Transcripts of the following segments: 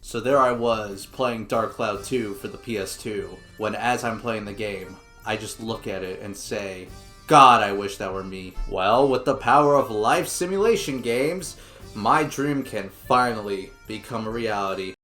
So there I was, playing Dark Cloud 2 for the PS2, when as I'm playing the game, I just look at it and say, God, I wish that were me. Well, with the power of life simulation games, my dream can finally become a reality.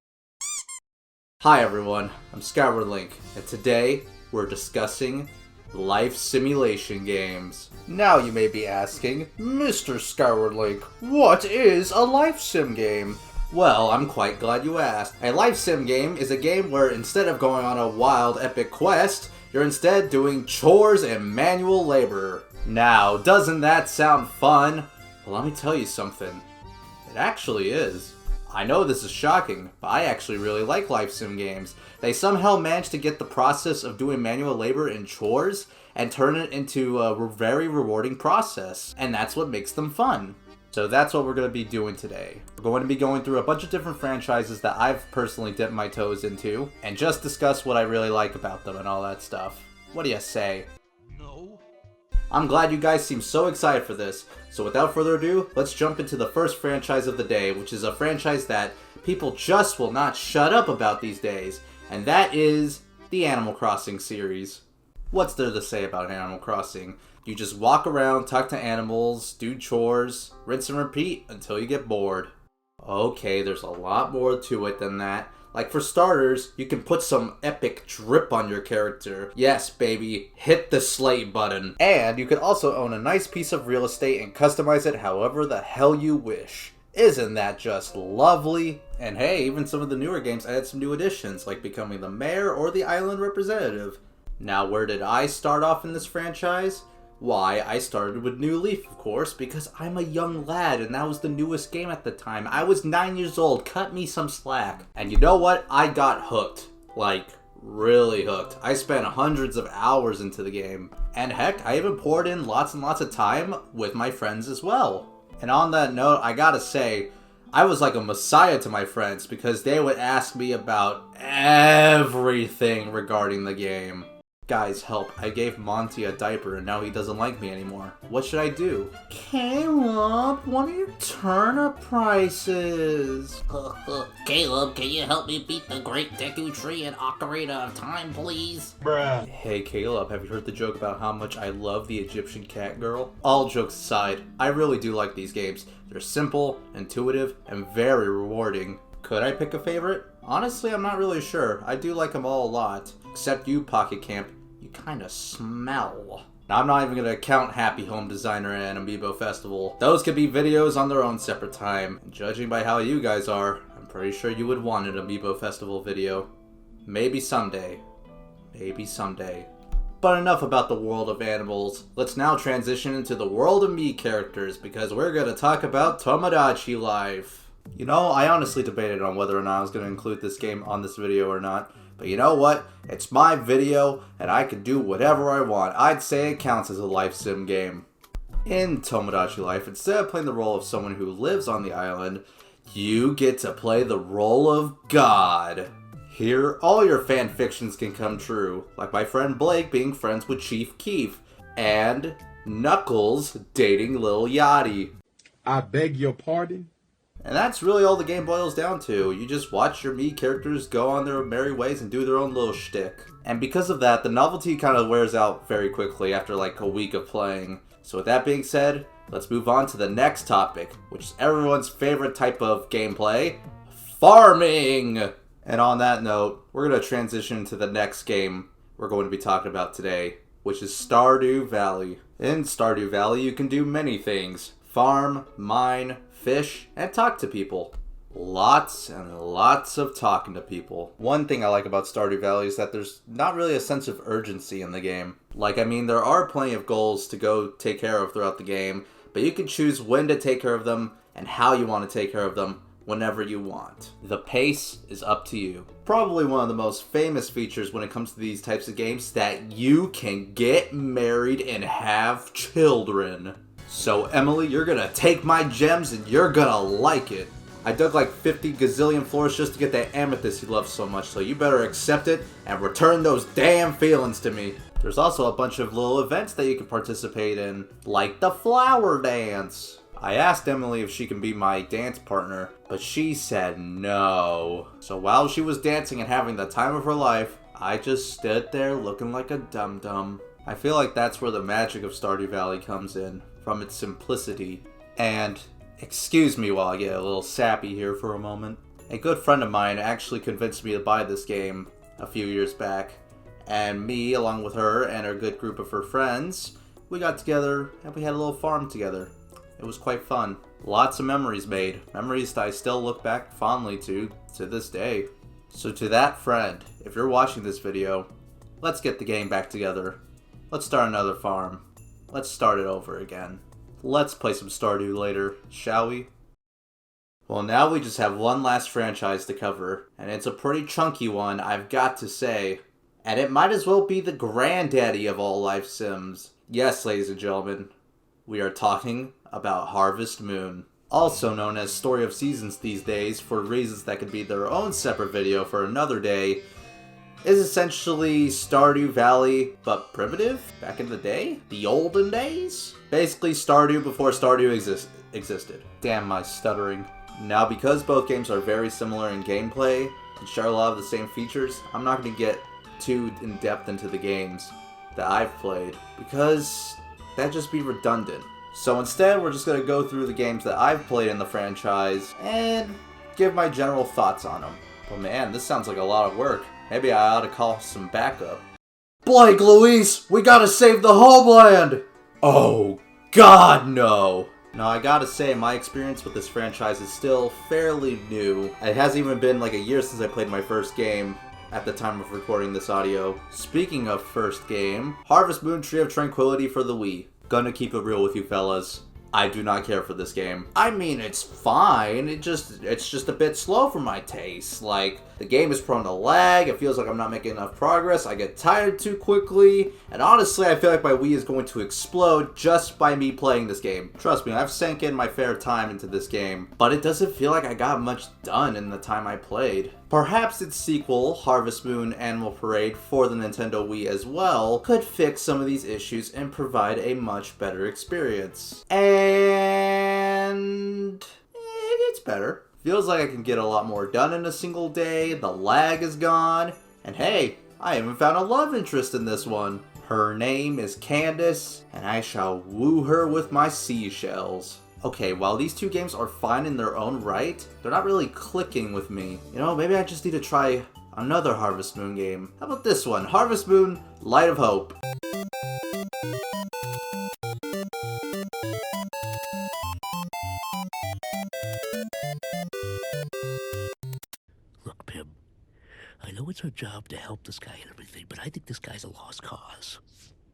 Hi everyone, I'm Skyward Link, and today we're discussing life simulation games. Now you may be asking, Mr. Skyward Link, what is a life sim game? Well, I'm quite glad you asked. A life sim game is a game where instead of going on a wild epic quest, you're instead doing chores and manual labor. Now, doesn't that sound fun? Well, let me tell you something. It actually is. I know this is shocking, but I actually really like life sim games. They somehow manage to get the process of doing manual labor and chores and turn it into a very rewarding process. And that's what makes them fun. So that's what we're going to be doing today. We're going to be going through a bunch of different franchises that I've personally dipped my toes into, and just discuss what I really like about them and all that stuff. What do you say? No. I'm glad you guys seem so excited for this, so without further ado, let's jump into the first franchise of the day, which is a franchise that people just will not shut up about these days, and that is the Animal Crossing series. What's there to say about Animal Crossing? You just walk around, talk to animals, do chores, rinse and repeat until you get bored. Okay, there's a lot more to it than that. Like for starters, you can put some epic drip on your character. Yes, baby, hit the slate button. And you can also own a nice piece of real estate and customize it however the hell you wish. Isn't that just lovely? And hey, even some of the newer games added some new additions, like becoming the mayor or the island representative. Now, where did I start off in this franchise? Why, I started with New Leaf, of course, because I'm a young lad and that was the newest game at the time. I was 9 years old, cut me some slack. And you know what? I got hooked. Like, really hooked. I spent hundreds of hours into the game. And heck, I even poured in lots and lots of time with my friends as well. And on that note, I gotta say, I was like a messiah to my friends because they would ask me about everything regarding the game. Guys, help. I gave Monty a diaper and now he doesn't like me anymore. What should I do? Caleb, what are your turnip prices? Caleb, can you help me beat the Great Deku Tree in Ocarina of Time, please? Bruh. Hey Caleb, have you heard the joke about how much I love the Egyptian cat girl? All jokes aside, I really do like these games. They're simple, intuitive, and very rewarding. Could I pick a favorite? Honestly, I'm not really sure. I do like them all a lot. Except you, Pocket Camp. You kinda smell. Now, I'm not even gonna count Happy Home Designer and Amiibo Festival. Those could be videos on their own separate time. And judging by how you guys are, I'm pretty sure you would want an Amiibo Festival video. Maybe someday. Maybe someday. But enough about the world of animals. Let's now transition into the world of me characters, because we're gonna talk about Tomodachi Life. You know, I honestly debated on whether or not I was gonna include this game on this video or not. But you know what? It's my video, and I can do whatever I want. I'd say it counts as a life sim game. In Tomodachi Life, instead of playing the role of someone who lives on the island, you get to play the role of God. Here, all your fan fictions can come true, like my friend Blake being friends with Chief Keef, and Knuckles dating Lil Yachty. I beg your pardon? And that's really all the game boils down to. You just watch your Mii characters go on their merry ways and do their own little shtick. And because of that, the novelty kind of wears out very quickly after like a week of playing. So with that being said, let's move on to the next topic, which is everyone's favorite type of gameplay, farming! And on that note, we're going to transition to the next game we're going to be talking about today, which is Stardew Valley. In Stardew Valley, you can do many things. Farm, mine, fish, and talk to people. Lots and lots of talking to people. One thing I like about Stardew Valley is that there's not really a sense of urgency in the game. Like, I mean, there are plenty of goals to go take care of throughout the game, but you can choose when to take care of them and how you want to take care of them whenever you want. The pace is up to you. Probably one of the most famous features when it comes to these types of games is that you can get married and have children. So Emily, you're gonna take my gems and you're gonna like it. I dug like 50 gazillion floors just to get that amethyst you love so much, so you better accept it and return those damn feelings to me. There's also a bunch of little events that you can participate in, like the flower dance. I asked Emily if she can be my dance partner, but she said no. So while she was dancing and having the time of her life, I just stood there looking like a dum-dum. I feel like that's where the magic of Stardew Valley comes in, from its simplicity. And, excuse me while I get a little sappy here for a moment. A good friend of mine actually convinced me to buy this game a few years back. And me, along with her and a good group of her friends, we got together and we had a little farm together. It was quite fun. Lots of memories made. Memories that I still look back fondly to this day. So to that friend, if you're watching this video, let's get the game back together. Let's start another farm. Let's start it over again. Let's play some Stardew later, shall we? Well, now we just have one last franchise to cover, and it's a pretty chunky one, I've got to say. And it might as well be the granddaddy of all life sims. Yes, ladies and gentlemen, we are talking about Harvest Moon. Also known as Story of Seasons these days, for reasons that could be their own separate video for another day, is essentially Stardew Valley, but primitive? Back in the day? The olden days? Basically Stardew before Stardew existed. Damn my stuttering. Now, because both games are very similar in gameplay and share a lot of the same features, I'm not going to get too in-depth into the games that I've played, because that'd just be redundant. So instead, we're just going to go through the games that I've played in the franchise and give my general thoughts on them. But man, this sounds like a lot of work. Maybe I ought to call some backup. Blake, Luis, we gotta save the homeland! Oh, God, no! Now, I gotta say, my experience with this franchise is still fairly new. It hasn't even been like a year since I played my first game at the time of recording this audio. Speaking of first game, Harvest Moon Tree of Tranquility for the Wii. Gonna keep it real with you fellas. I do not care for this game. I mean, it's fine. It's just a bit slow for my taste. Like, the game is prone to lag. It feels like I'm not making enough progress. I get tired too quickly. And honestly, I feel like my Wii is going to explode just by me playing this game. Trust me, I've sank in my fair time into this game. But it doesn't feel like I got much done in the time I played. Perhaps its sequel, Harvest Moon Animal Parade for the Nintendo Wii as well, could fix some of these issues and provide a much better experience. And it gets better. Feels like I can get a lot more done in a single day, the lag is gone, and hey, I even found a love interest in this one. Her name is Candace, and I shall woo her with my seashells. Okay, while these two games are fine in their own right, they're not really clicking with me. You know, maybe I just need to try another Harvest Moon game. How about this one? Harvest Moon Light of Hope. Look, Pim, I know it's our job to help this guy and everything, but I think this guy's a lost cause.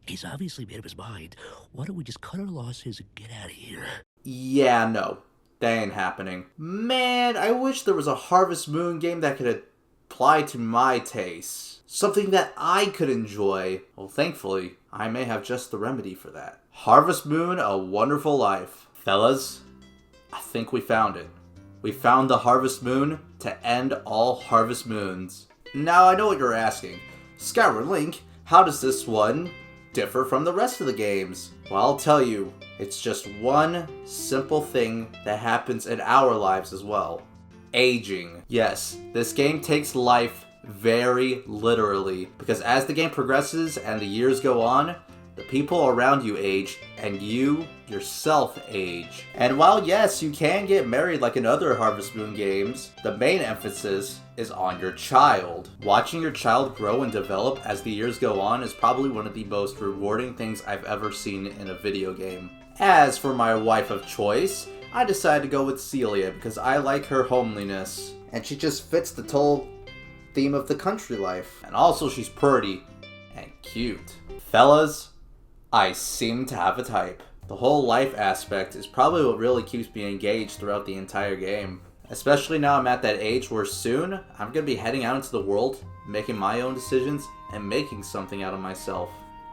He's obviously made up his mind. Why don't we just cut our losses and get out of here? Yeah, no. That ain't happening. Man, I wish there was a Harvest Moon game that could apply to my tastes. Something that I could enjoy. Well, thankfully, I may have just the remedy for that. Harvest Moon, A Wonderful Life. Fellas, I think we found it. We found the Harvest Moon to end all Harvest Moons. Now, I know what you're asking. Skyward Link, how does this one differ from the rest of the games? Well, I'll tell you, it's just one simple thing that happens in our lives as well. Aging. Yes, this game takes life very literally, because as the game progresses and the years go on, the people around you age, and you yourself age. And while yes, you can get married like in other Harvest Moon games, the main emphasis is on your child. Watching your child grow and develop as the years go on is probably one of the most rewarding things I've ever seen in a video game. As for my wife of choice, I decided to go with Celia because I like her homeliness, and she just fits the total theme of the country life. And also she's pretty and cute. Fellas, I seem to have a type. The whole life aspect is probably what really keeps me engaged throughout the entire game. Especially now I'm at that age where soon I'm going to be heading out into the world, making my own decisions, and making something out of myself.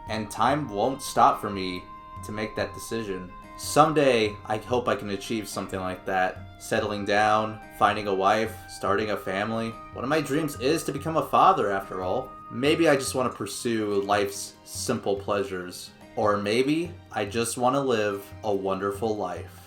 And time won't stop for me to make that decision. Someday, I hope I can achieve something like that. Settling down, finding a wife, starting a family. One of my dreams is to become a father after all. Maybe I just want to pursue life's simple pleasures. Or maybe I just want to live a wonderful life.